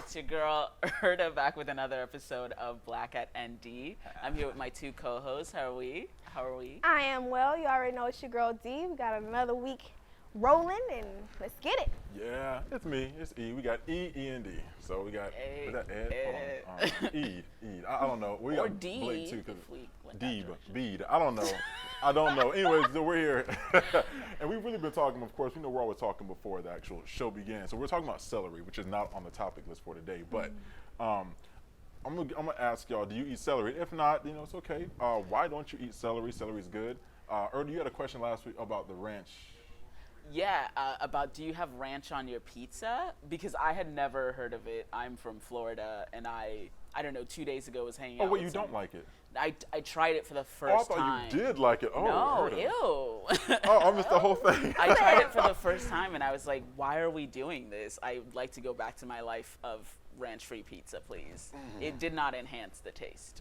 It's your girl Euda back with another episode of Black at ND. I'm here with my two co-hosts. How are we? I am well. You already know it's your girl D. We got another week rolling, and let's get it. Yeah, it's me. It's E. We got E, E, and D. So we got is that Ed? Hold on. E. I don't know. We Or got D. Blake too, D. Bead. I don't know. I don't know. Anyways, so we're here, and we've really been talking. Of course, we know we're always talking before the actual show began. So we're talking about celery, which is not on the topic list for today. But I'm gonna ask y'all: do you eat celery? If not, it's okay. Why don't you eat celery? Celery's good. Ernie, you had a question last week about the ranch. Yeah, about do you have ranch on your pizza? Because I had never heard of it. I'm from Florida, and I don't know, 2 days ago was hanging out. Oh, wait, with you don't someone. like it? I tried it for the Oh, I first thought time. you did like it. Oh, No, Ernie. ew. Oh, I missed the whole thing. I tried it for the first time, and I was like, why are we doing this? I would like to go back to my life of ranch-free pizza, please. It did not enhance the taste.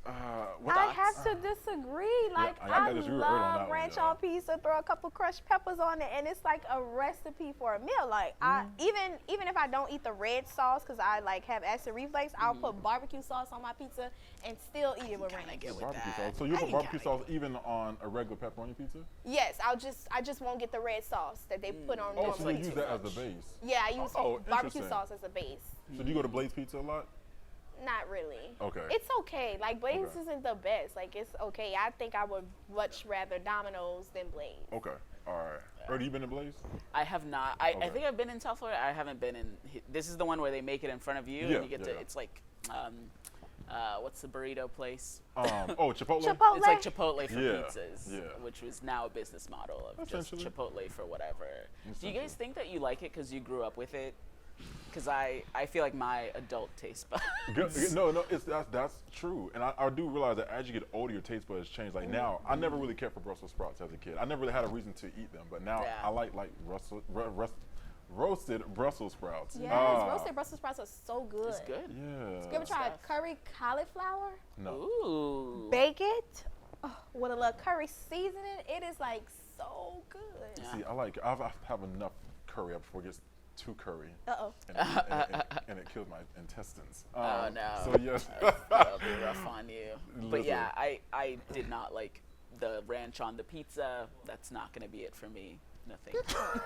I have to disagree. Like, I I disagree with Ernie on that love one, ranch yeah. on pizza, throw a couple crushed peppers on it, and it's like a recipe for a meal. Like, I even if I don't eat the red sauce because I like have acid reflux, I'll put barbecue sauce on my pizza and still eat it with ranch. Get with Barbecue that. sauce. So you I put can barbecue kinda sauce even on a regular pepperoni pizza? Yes, I just won't get the red sauce that they put on Oh, so normally. you use that as the base. Yeah, I use Oh, barbecue interesting. sauce as a base. So do you go to Blaze Pizza a lot? Not really. Okay. It's okay. Like, Blaze Okay. isn't the best. Like, it's okay. I think I would much rather Domino's than Blaze. Okay. All right. Ernie, you been to Blaze? I have not. I Okay. think I've been in South Florida. I haven't been in. This is the one where they make it in front of you, Yeah, and you get to. yeah. It's like, what's the burrito place? Chipotle? Chipotle. It's like Chipotle for Yeah, pizzas, yeah. which was now a business model of just Essentially. Chipotle for whatever. Do you guys Essentially. think that you like it because you grew up with it? Because I feel like my adult taste buds. No, that's true. And I do realize that as you get older, your taste buds change. Like now, I never really cared for Brussels sprouts as a kid. I never really had a reason to eat them. But now Yeah. I like roasted Brussels sprouts. Yes, roasted Brussels sprouts are so good. It's good. Yeah. You ever tried Stuff. curry cauliflower? No. Ooh. Bake it with a little curry seasoning. It is like so good. Yeah. See, I have enough curry before it gets too curry. Uh-oh. And it kills my intestines. Oh no. So yes. That'll be rough on you. But Listen. yeah, I did not like the ranch on the pizza. That's not gonna be it for me. Nothing.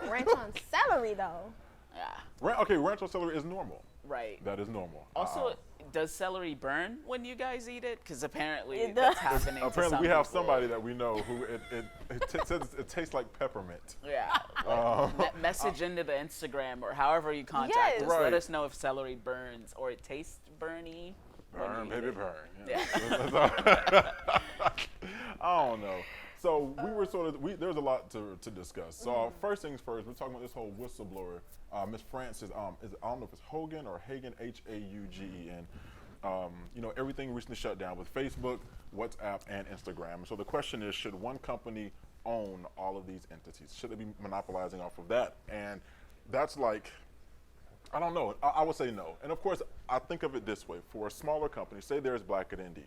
Ranch on celery, though. Yeah. Okay, ranch on celery is normal. Right. That is normal. Also, does celery burn when you guys eat it? Because apparently It that's does. happening. to Apparently, some we have people. somebody that we know who says it tastes like peppermint. Yeah. Message into the Instagram or however you contact Yes. us. Right. Let us know if celery burns or it tastes burny. when Burn, you baby, eat it. burn. Yeah. I don't know. So we were there's a lot to discuss. So first things first, we're talking about this whole whistleblower, Miss Frances. I don't know if it's Hogan or Hagen, Haugen. Everything recently shut down with Facebook, WhatsApp, and Instagram. So the question is, should one company own all of these entities? Should they be monopolizing off of that? And that's like, I don't know. I would say no. And of course, I think of it this way: for a smaller company, say there's Black at ND,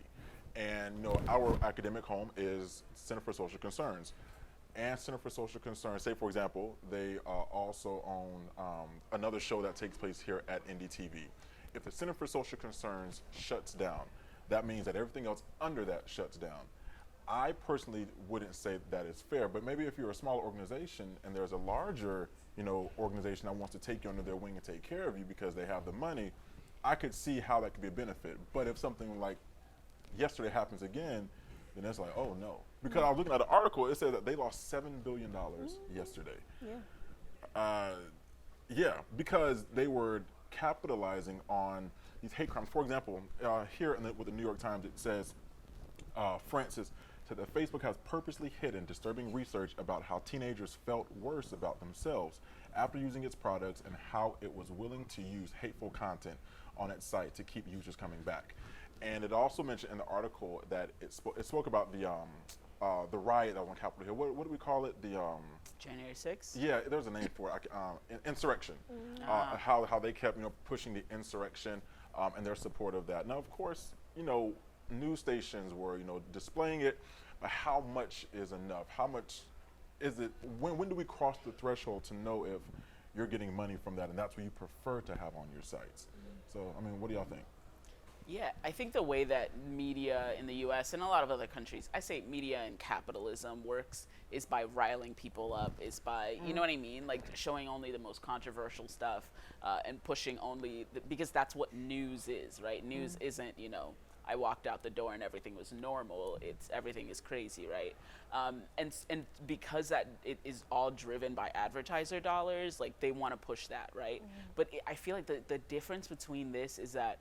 and our academic home is Center for Social Concerns, and Center for Social Concerns. Say, for example, they also own another show that takes place here at NDTV. If the Center for Social Concerns shuts down, that means that everything else under that shuts down. I personally wouldn't say that is fair, but maybe if you're a smaller organization and there's a larger, organization that wants to take you under their wing and take care of you because they have the money, I could see how that could be a benefit. But if something like yesterday happens again, then it's like, oh no. Because I was looking at an article, it said that they lost $7 billion yesterday. Yeah, because they were capitalizing on these hate crimes. For example, here with the New York Times, it says, Francis said that Facebook has purposely hidden disturbing research about how teenagers felt worse about themselves after using its products and how it was willing to use hateful content on its site to keep users coming back. And it also mentioned in the article that it spoke about the riot that was on Capitol Hill. What do we call it? The January 6th? yeah, there's a name for it. Insurrection. How they kept pushing the insurrection and their support of that. Now, of course, news stations were displaying it, but how much is enough? How much is it? When do we cross the threshold to know if you're getting money from that, and that's what you prefer to have on your sites. So, I mean, what do y'all think? Yeah, I think the way that media in the US and a lot of other countries, I say media and capitalism works, is by riling people up, is by, you know what I mean? Like showing only the most controversial stuff and pushing only, because that's what news is, right? News isn't, you know, I walked out the door and everything was normal. It's everything is crazy, right? And because that it is all driven by advertiser dollars, like they want to push that, right? But I feel like the difference between this is that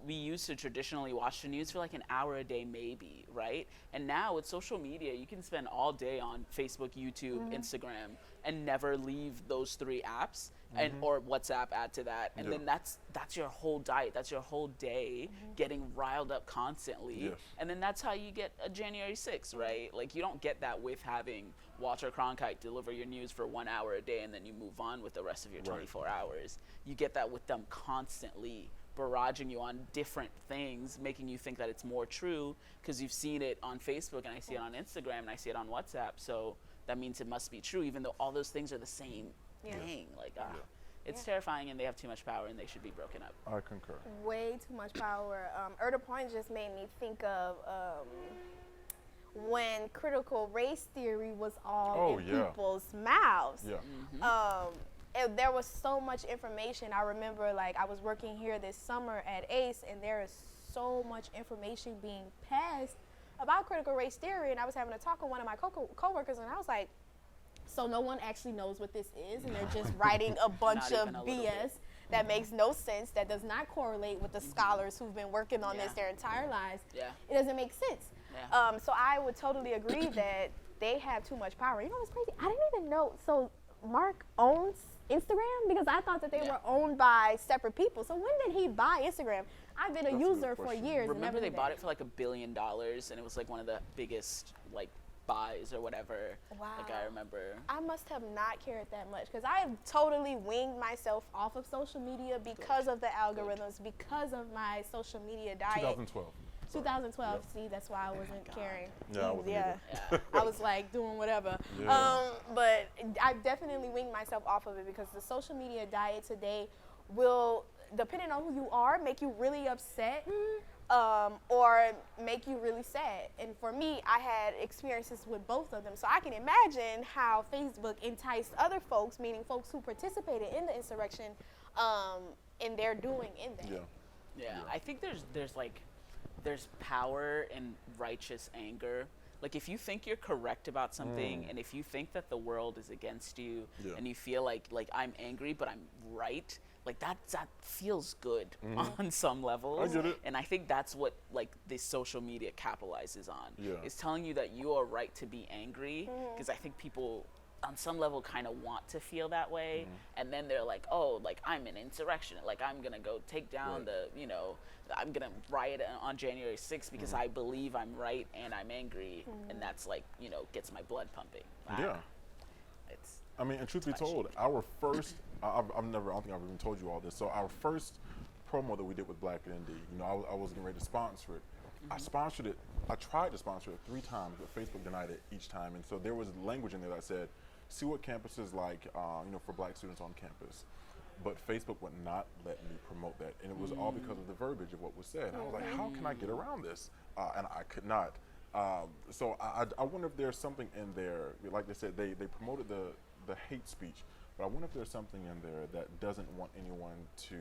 we used to traditionally watch the news for like an hour a day maybe, right? And now with social media, you can spend all day on Facebook, YouTube, Instagram, and never leave those three apps, and or WhatsApp add to that, and then that's your whole diet, that's your whole day getting riled up constantly. And then that's how you get a January 6th, right? Like you don't get that with having Walter Cronkite deliver your news for 1 hour a day and then you move on with the rest of your 24 hours. You get that with them constantly barraging you on different things, making you think that it's more true because you've seen it on Facebook and I see it on Instagram and I see it on WhatsApp, so that means it must be true, even though all those things are the same thing. Like, it's terrifying, and they have too much power, and they should be broken up. I concur. Way too much power. Euda Point just made me think of when critical race theory was all in people's mouths. There was so much information. I remember, like, I was working here this summer at ACE, and there is so much information being passed about critical race theory, and I was having a talk with one of my coworkers, and I was like, so no one actually knows what this is, and they're just writing a bunch of BS that makes no sense, that does not correlate with the scholars who've been working on this their entire lives. It doesn't make sense. So I would totally agree that they have too much power. You know what's crazy? I didn't even know. So Mark owns Instagram, because I thought that they were owned by separate people. So when did he buy Instagram? I've been a user for years. Remember they bought it for like $1 billion, and it was like one of the biggest like buys or whatever. Like I remember. I must have not cared that much, because I have totally winged myself off of social media because of the algorithms, because of my social media diet. 2012. 2012. See, that's why I wasn't caring. I wasn't I was like doing whatever. But I definitely winged myself off of it, because the social media diet today will, depending on who you are, make you really upset or make you really sad. And for me, I had experiences with both of them. So I can imagine how Facebook enticed other folks, meaning folks who participated in the insurrection, in their doing in that. I think there's power in righteous anger. Like if you think you're correct about something, and if you think that the world is against you, and you feel like I'm angry but I'm right, like that feels good on some levels. I get it. And I think that's what like this social media capitalizes on. It's telling you that you are right to be angry, because I think people on some level kind of want to feel that way, and then they're like, oh, like I'm an insurrectionist, like I'm gonna go take down the, you know, I'm gonna riot on January 6th because I believe I'm right and I'm angry, and that's like, you know, gets my blood pumping. I mean, and truth be told, our first, I don't think I've even told you all this. So our first promo that we did with Black ND, you know, I was getting ready to sponsor it. I sponsored it. I tried to sponsor it 3 times, but Facebook denied it each time. And so there was language in there that said, see what campus is like, you know, for Black students on campus. But Facebook would not let me promote that. And it was all because of the verbiage of what was said. I was like, how can I get around this? And I could not. So I wonder if there's something in there. Like they said, they promoted the hate speech. But I wonder if there's something in there that doesn't want anyone to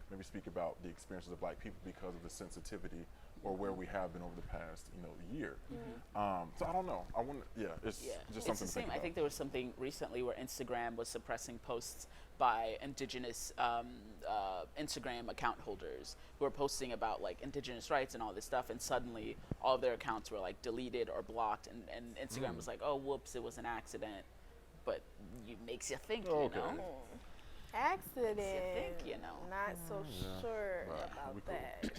maybe speak about the experiences of Black people because of the sensitivity or where we have been over the past, you know, year. So I don't know. I wonder. It's just something the same. to think about. I think there was something recently where Instagram was suppressing posts by indigenous Instagram account holders who were posting about like indigenous rights and all this stuff, and suddenly all of their accounts were like deleted or blocked, and Instagram was like, oh, whoops, it was an accident. But it makes you think, you know. Accident. Makes you think, you know. Not so sure about that.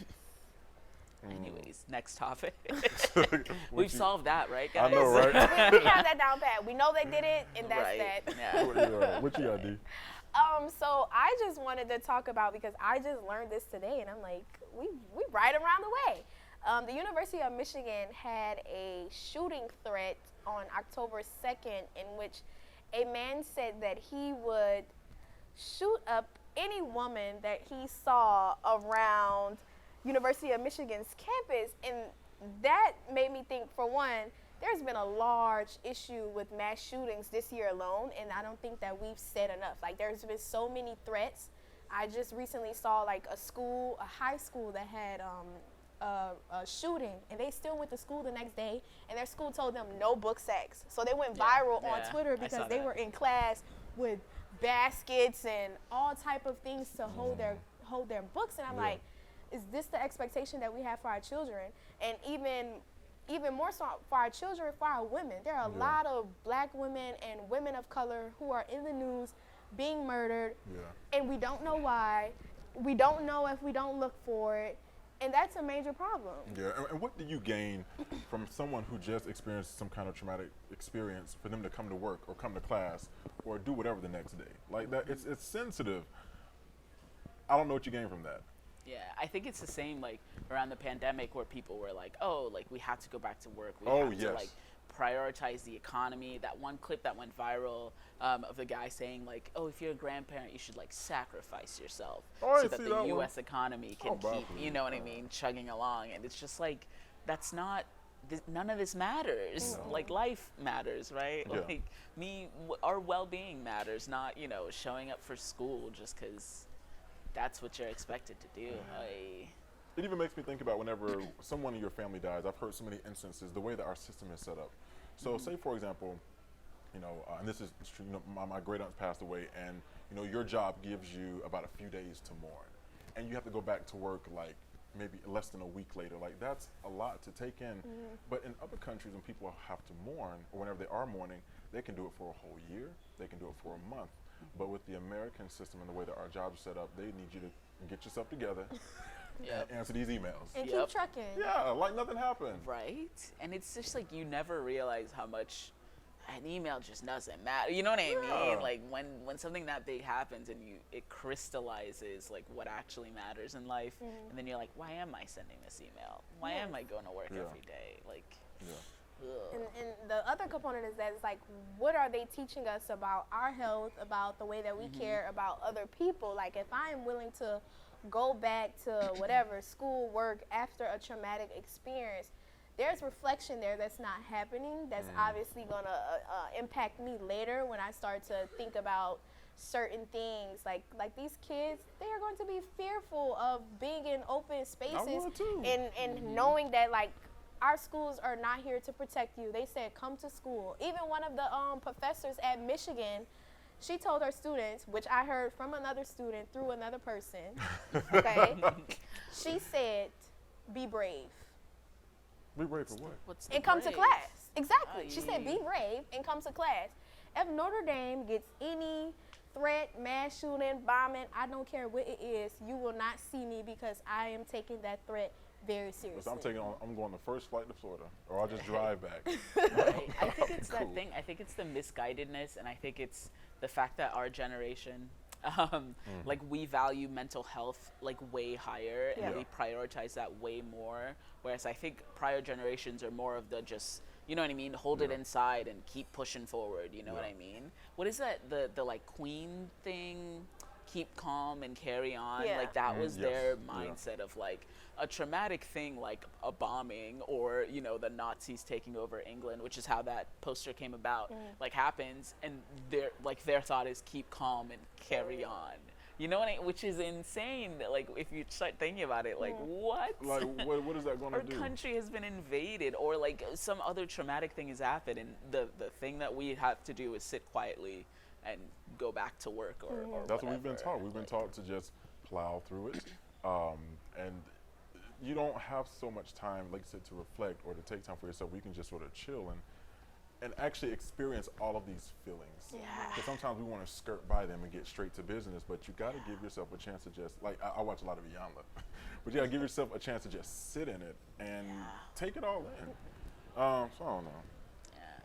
Anyways, next topic. We've solved that, right, guys? I know, right? we have that down pat. We know they did it, and that's that. Yeah. What you got, D? So I just wanted to talk about, because I just learned this today, and I'm like, we right around the way. The University of Michigan had a shooting threat on October 2nd in which a man said that he would shoot up any woman that he saw around University of Michigan's campus. And that made me think, for one, there's been a large issue with mass shootings this year alone, and I don't think that we've said enough. Like, there's been so many threats. I just recently saw like a high school that had a shooting, and they still went to school the next day, and their school told them no book sacks. So they went viral on Twitter because they were in class with baskets and all type of things to hold their books. And I'm like, is this the expectation that we have for our children? And even more so for our children, for our women. There are a lot of black women and women of color who are in the news being murdered, and we don't know why. We don't know if we don't look for it, and that's a major problem. Yeah, and what do you gain from someone who just experienced some kind of traumatic experience for them to come to work or come to class or do whatever the next day? Like that, it's sensitive. I don't know what you gain from that. Yeah, I think it's the same like around the pandemic where people were like, oh, like we have to go back to work. We have to like prioritize the economy. That one clip that went viral of the guy saying like, oh, if you're a grandparent, you should like sacrifice yourself so that the U.S. economy can keep, you know what I mean, chugging along. And it's just like, that's not, none of this matters. Like life matters, right? Like our well-being matters, not, you know, showing up for school just because that's what you're expected to do. It even makes me think about whenever someone in your family dies. I've heard so many instances, the way that our system is set up. So say, for example, you know, and this is true, you know, my great aunt passed away, and, you know, your job gives you about a few days to mourn. And you have to go back to work like maybe less than a week later. Like, that's a lot to take in. But in other countries, when people have to mourn, or whenever they are mourning, they can do it for a whole year. They can do it for a month. But with the American system and the way that our jobs are set up, they need you to get yourself together. And answer these emails. And keep trucking. Yeah, like nothing happened. Right? And it's just like you never realize how much an email just doesn't matter. You know what I mean? Like when something that big happens and it crystallizes like what actually matters in life, and then you're like, why am I sending this email? Why am I going to work every day? Like, and the other component is that it's like, what are they teaching us about our health, about the way that we care about other people? Like, if I am willing to go back to whatever, school, work, after a traumatic experience, there's reflection there that's not happening, that's obviously going to impact me later when I start to think about certain things. Like these kids, they are going to be fearful of being in open spaces and knowing that, like, our schools are not here to protect you. They said, come to school. Even one of the professors at Michigan, she told her students, which I heard from another student through another person, okay? She said, be brave. Be brave for what? And come to class. Exactly. She said, be brave and come to class. If Notre Dame gets any threat, mass shooting, bombing, I don't care what it is, you will not see me because I am taking that threat very seriously. So I'm going the first flight to Florida, or I'll just drive back. Right. I think it's that thing. I think it's the misguidedness, and I think it's the fact that our generation, like, we value mental health like way higher, and we prioritize that way more. Whereas I think prior generations are more of the just, you know what I mean, hold it inside and keep pushing forward. You know what I mean? What is that? The like Queen thing? Keep calm and carry on. Like that was their mindset of like a traumatic thing like a bombing or, you know, the Nazis taking over England, which is how that poster came about, like happens, and their thought is keep calm and carry on. You know what I mean? Which is insane. Like, if you start thinking about it, like, what? Like, what is that going to do? Our country has been invaded, or like some other traumatic thing has happened, and the thing that we have to do is sit quietly and go back to work or that's whatever. what we've been taught. We've been taught to just plow through it, and you don't have so much time, like you said, to reflect or to take time for yourself. You can just sort of chill and actually experience all of these feelings. Because sometimes we want to skirt by them and get straight to business, but you got to give yourself a chance to just, like, I watch a lot of Iyanla, but you got to give yourself a chance to just sit in it and take it all in. So I don't know.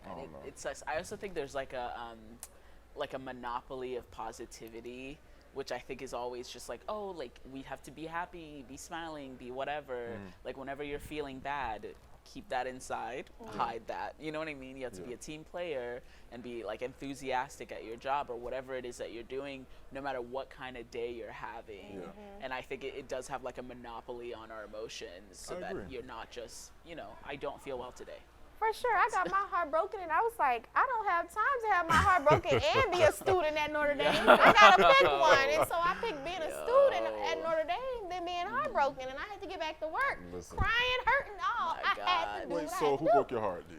I don't know. It's I also think there's like a monopoly of positivity, which I think is always just like, oh, like we have to be happy, be smiling, be whatever. Like whenever you're feeling bad, keep that inside, hide that. You know what I mean? You have to be a team player and be like enthusiastic at your job or whatever it is that you're doing, no matter what kind of day you're having. And I think it does have like a monopoly on our emotions, so that you're not just, you know, I don't feel well today. For sure. I got my heart broken, and I was like, I don't have time to have my heart broken and be a student at Notre Dame. I got to pick one. And so I picked being a student at Notre Dame than being heartbroken, and I had to get back to work. Crying, hurting, all. I had to do Wait, what I so had to who do. broke your heart, D?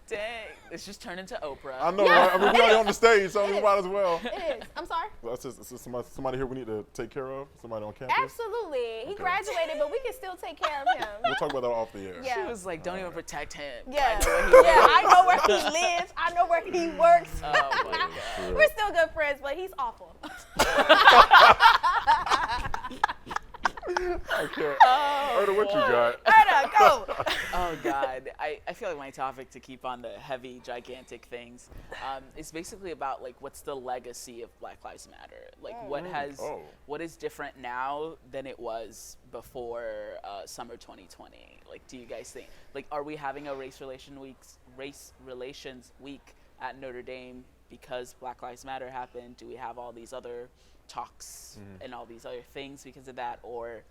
Dang, it's just turned into Oprah. I know, right? I mean, we already on the stage, so we might as well. It is. I'm sorry? That's just somebody here we need to take care of? Somebody on campus? Absolutely. He graduated, but we can still take care of him. We'll talk about that off the air. Yeah. She was like, don't even protect him. Yeah. I know where he I know where he lives. I know where he works. Oh my God. We're still good friends, but he's awful. Okay. Erda, what you got? Erda, go. Oh God, I feel like my topic, to keep on the heavy, gigantic things, is basically about like what's the legacy of Black Lives Matter? Like what is different now than it was before summer 2020? Like, do you guys think, like, are we having a race relations week at Notre Dame because Black Lives Matter happened? Do we have all these other talks and all these other things because of that, or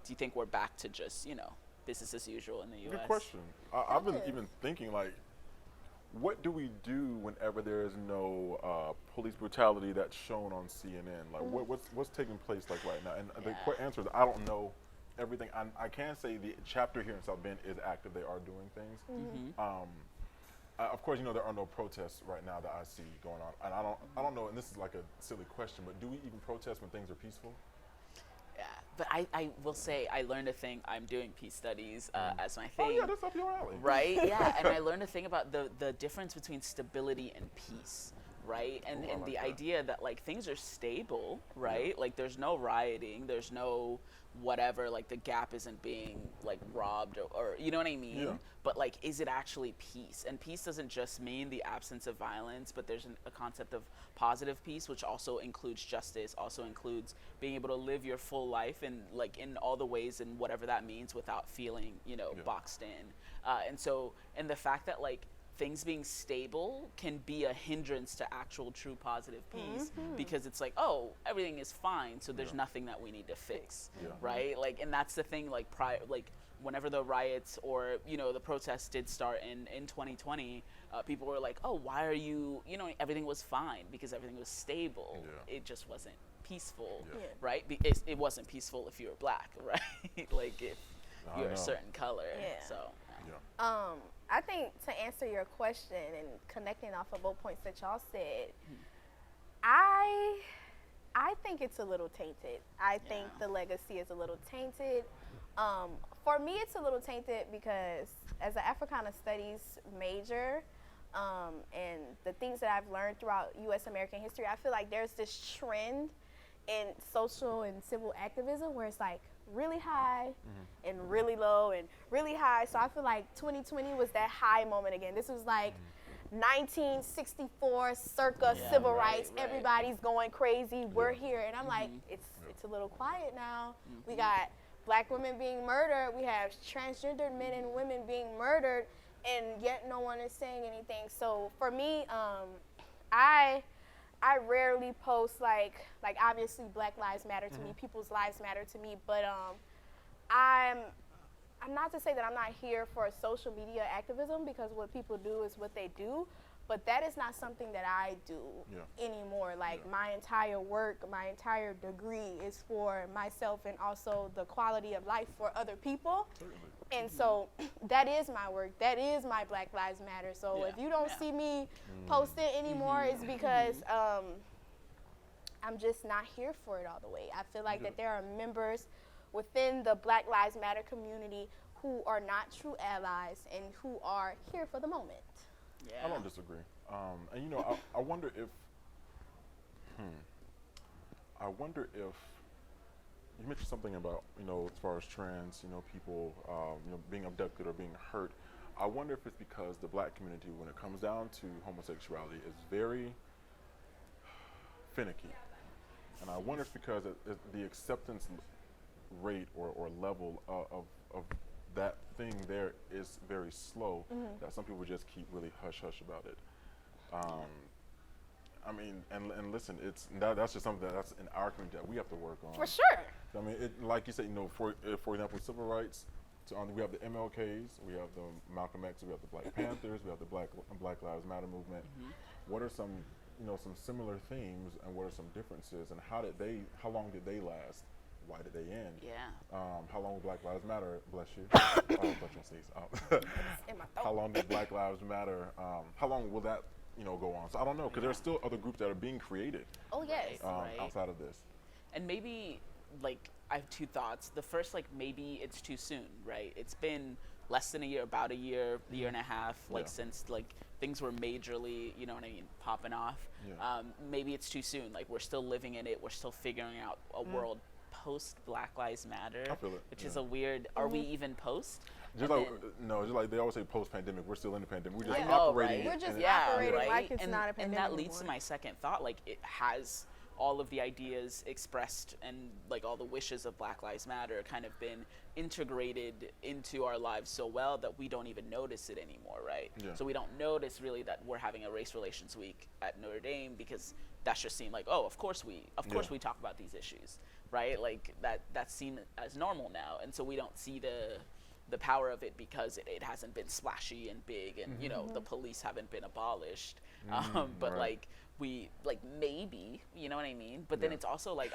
do you think we're back to just, you know, business as usual in the U.S.? Good question. I've been even thinking, like, what do we do whenever there is no police brutality that's shown on CNN? Like, what's taking place like right now? And the quick answer is I don't know everything. I can say the chapter here in South Bend is active. They are doing things. Of course, you know, there are no protests right now that I see going on, and I don't know. And this is like a silly question, but do we even protest when things are peaceful? Yeah, but I will say I learned a thing. I'm doing peace studies as my thing. Oh yeah, that's up your alley. Right? Yeah, and I learned a thing about the difference between stability and peace. Right? And the idea that like things are stable, right? Like there's no rioting, there's no whatever, like the Gap isn't being like robbed or you know what I mean? Yeah. But like, is it actually peace? And peace doesn't just mean the absence of violence, but there's a concept of positive peace, which also includes justice, also includes being able to live your full life and like in all the ways and whatever that means without feeling, you know, boxed in. And the fact that like things being stable can be a hindrance to actual true positive peace because it's like, oh, everything is fine, so there's nothing that we need to fix, right? Like, and that's the thing, like whenever the riots or, you know, the protests did start in 2020, people were like, oh, why are you know, everything was fine because everything was stable. It just wasn't peaceful, right? It wasn't peaceful if you were Black, right? Like if you're a certain color, so. I think to answer your question and connecting off of both points that y'all said, I think it's a little tainted. I think the legacy is a little tainted. For me, it's a little tainted because as an Africana Studies major, and the things that I've learned throughout U.S. American history, I feel like there's this trend in social and civil activism where it's like really high and really low and really high. So I feel like 2020 was that high moment again. This was like 1964 circa civil rights. Everybody's going crazy. We're here. And I'm like, it's a little quiet now. We got Black women being murdered. We have transgendered men and women being murdered, and yet no one is saying anything. So for me, I rarely post like obviously Black Lives Matter to me, people's lives matter to me, but I'm not to say that I'm not here for social media activism, because what people do is what they do, but that is not something that I do anymore. Like my entire work, my entire degree is for myself and also the quality of life for other people. And so that is my work. That is my Black Lives Matter. So if you don't see me post it anymore, it's because I'm just not here for it all the way. I feel like that there are members within the Black Lives Matter community who are not true allies and who are here for the moment. I don't disagree. And you know, I wonder if you mentioned something about, you know, as far as trans, you know, people, you know, being abducted or being hurt. I wonder if it's because the Black community, when it comes down to homosexuality, is very finicky. And I wonder if it's because the acceptance rate or level of that thing there is very slow, that some people just keep really hush-hush about it. I mean, and listen, that's just something that's in our community that we have to work on. For sure. I mean, like you said, for example, civil rights, we have the MLKs, we have the Malcolm X, we have the Black Panthers, we have the Black Lives Matter movement. What are some similar themes, and what are some differences, and how long did they last? Why did they end? Yeah. How long will Black Lives Matter? Bless you. Bless your sneeze. How long did Black Lives Matter? How long will that go on? So I don't know, because there are still other groups that are being created. Oh yes. Outside of this. And maybe, like, I have two thoughts. The first, like, maybe it's too soon, right? It's been less than a year, about a year and a half, like, since, like, things were majorly, you know what I mean, popping off. Yeah. Maybe it's too soon. Like, we're still living in it. We're still figuring out a world post Black Lives Matter. I feel it. Which is a weird, are we even post? Just like they always say post-pandemic, we're still in the pandemic. We're just I know, operating. right? We're just operating right? like it's not a pandemic And that leads to anymore. my second thought. Like, it has all of the ideas expressed and, like, all the wishes of Black Lives Matter kind of been integrated into our lives so well that we don't even notice it anymore, right? Yeah. So we don't notice really that we're having a race relations week at Notre Dame, because that's just seen like, oh, of course we talk about these issues, right? Like, that's seen as normal now, and so we don't see the power of it because it hasn't been splashy and big, and the police haven't been abolished, but right. like we maybe, you know what I mean? But then it's also like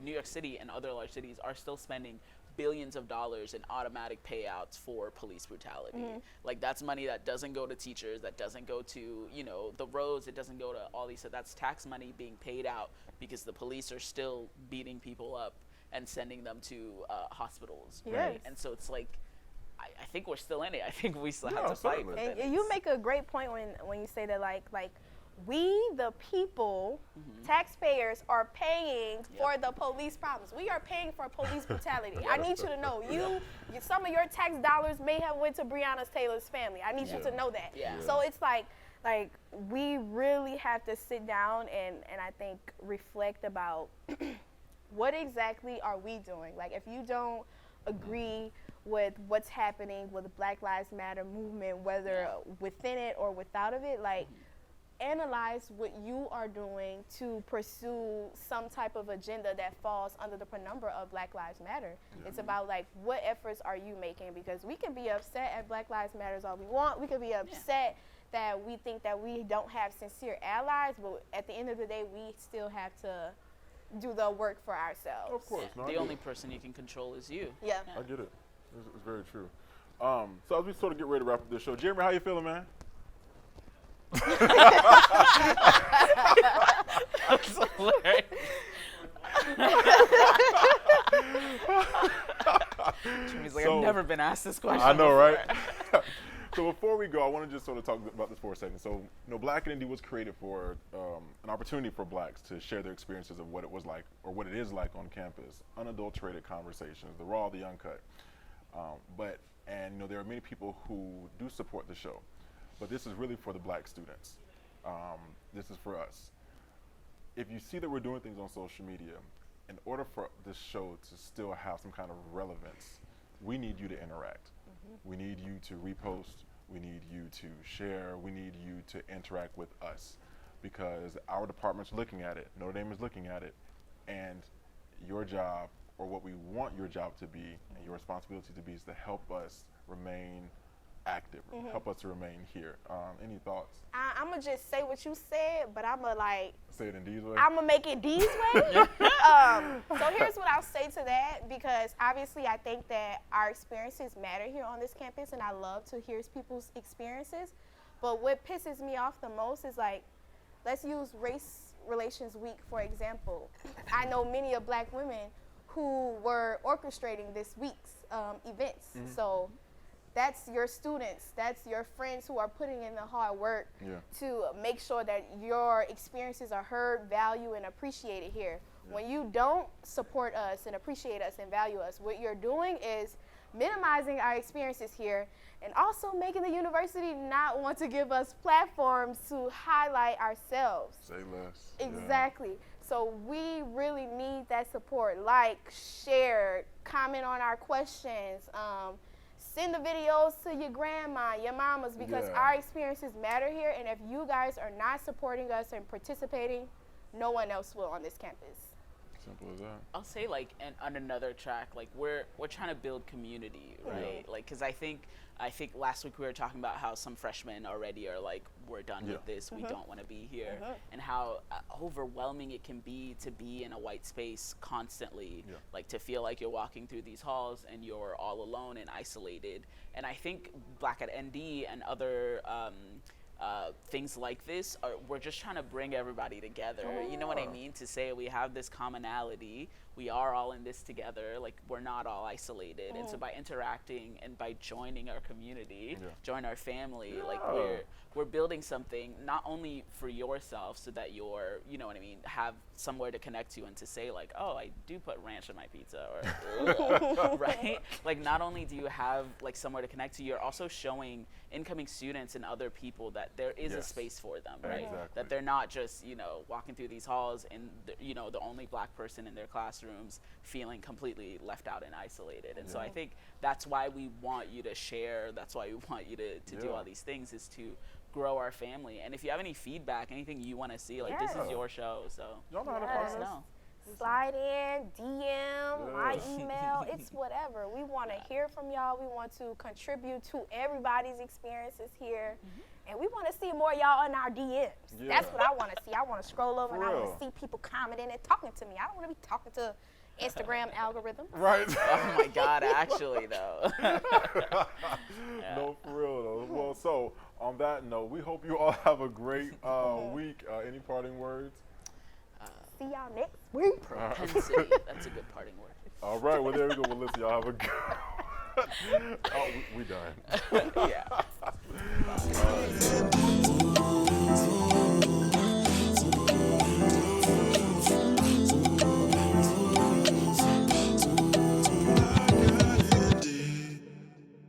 New York City and other large cities are still spending billions of dollars in automatic payouts for police brutality. Like, that's money that doesn't go to teachers, that doesn't go to the roads, it doesn't go to all these. So that's tax money being paid out because the police are still beating people up and sending them to hospitals, right? And so it's like, I think we're still in it. I think we still have to fight. And you make a great point when you say that, like we, the people, taxpayers, are paying for the police problems. We are paying for police brutality. I need you to know, some of your tax dollars may have went to Breonna Taylor's family. I need you to know that. So it's like we really have to sit down and I think reflect about what exactly are we doing? Like, if you don't agree with what's happening with the Black Lives Matter movement, whether within it or without of it, like, analyze what you are doing to pursue some type of agenda that falls under the penumbra of Black Lives Matter. It's about, like, what efforts are you making? Because we can be upset at Black Lives Matters all we want. We can be upset that we think that we don't have sincere allies, but at the end of the day, we still have to do the work for ourselves. Of course. No, the only person you can control is you. Yeah. I get it. It's very true. So as we sort of get ready to wrap up this show, Jeremy, how you feeling, man? That's hilarious. Jimmy's like, I've never been asked this question. I know, right? So before we go, I want to just sort of talk about this for a second. So, Black Identity was created for an opportunity for Blacks to share their experiences of what it was like, or what it is like on campus, unadulterated conversations, the raw, the uncut. There are many people who do support the show, but this is really for the Black students. This is for us. If you see that we're doing things on social media, in order for this show to still have some kind of relevance, we need you to interact. We need you to repost. We need you to share. We need you to interact with us, because our department's looking at it. Notre Dame is looking at it. And your job, or what we want your job to be, and your responsibility to be, is to help us remain active, help us to remain here. Any thoughts? I'm going to just say what you said, but I'm going to say it in D's way? I'm going to make it D's way. So here's what I'll say to that, because obviously I think that our experiences matter here on this campus, and I love to hear people's experiences. But what pisses me off the most is, like, let's use Race Relations Week, for example. I know many of Black women who were orchestrating this week's events. So that's your students, that's your friends who are putting in the hard work to make sure that your experiences are heard, valued, and appreciated here. When you don't support us and appreciate us and value us, what you're doing is minimizing our experiences here, and also making the university not want to give us platforms to highlight ourselves. Say less. Exactly. So we really need that support. Like, share, comment on our questions, send the videos to your grandma, your mamas, because our experiences matter here. And if you guys are not supporting us and participating, no one else will on this campus. Simple as that. I'll say, like, on another track, like, we're trying to build community, right? Like, because I think last week we were talking about how some freshmen already are like, we're done with this, we don't want to be here, and how overwhelming it can be to be in a white space constantly, like to feel like you're walking through these halls and you're all alone and isolated. And I think Black at ND and other things like this, we're just trying to bring everybody together. You know what I mean? To say we have this commonality, we are all in this together, like we're not all isolated. And so by interacting and by joining our community, join our family, like we're building something not only for yourself so that you're, you know what I mean, have somewhere to connect to and to say like, oh, I do put ranch on my pizza, or right? Like not only do you have like somewhere to connect to, you're also showing incoming students and other people that there is a space for them, right? Exactly. That they're not just, you know, walking through these halls and, you know, the only Black person in their classrooms feeling completely left out and isolated. And so I think that's why we want you to share, that's why we want you to do all these things, is to grow our family. And if you have any feedback, anything you want to see, like this is your show, so y'all know how to let us find us. know. Slide in, DM, my email, it's whatever. We want to hear from y'all. We want to contribute to everybody's experiences here. And we want to see more y'all in our DMs. That's what I want to see. I want to scroll over and I want to see people commenting and talking to me. I don't want to be talking to Instagram algorithm. Right. Oh my God, actually though. No, for real though. Well, so on that note, we hope you all have a great week. Any parting words? See y'all next week. Propensity. That's a good parting word. All right. Well, there we go. Well, listen, y'all have a good. We done. Yeah.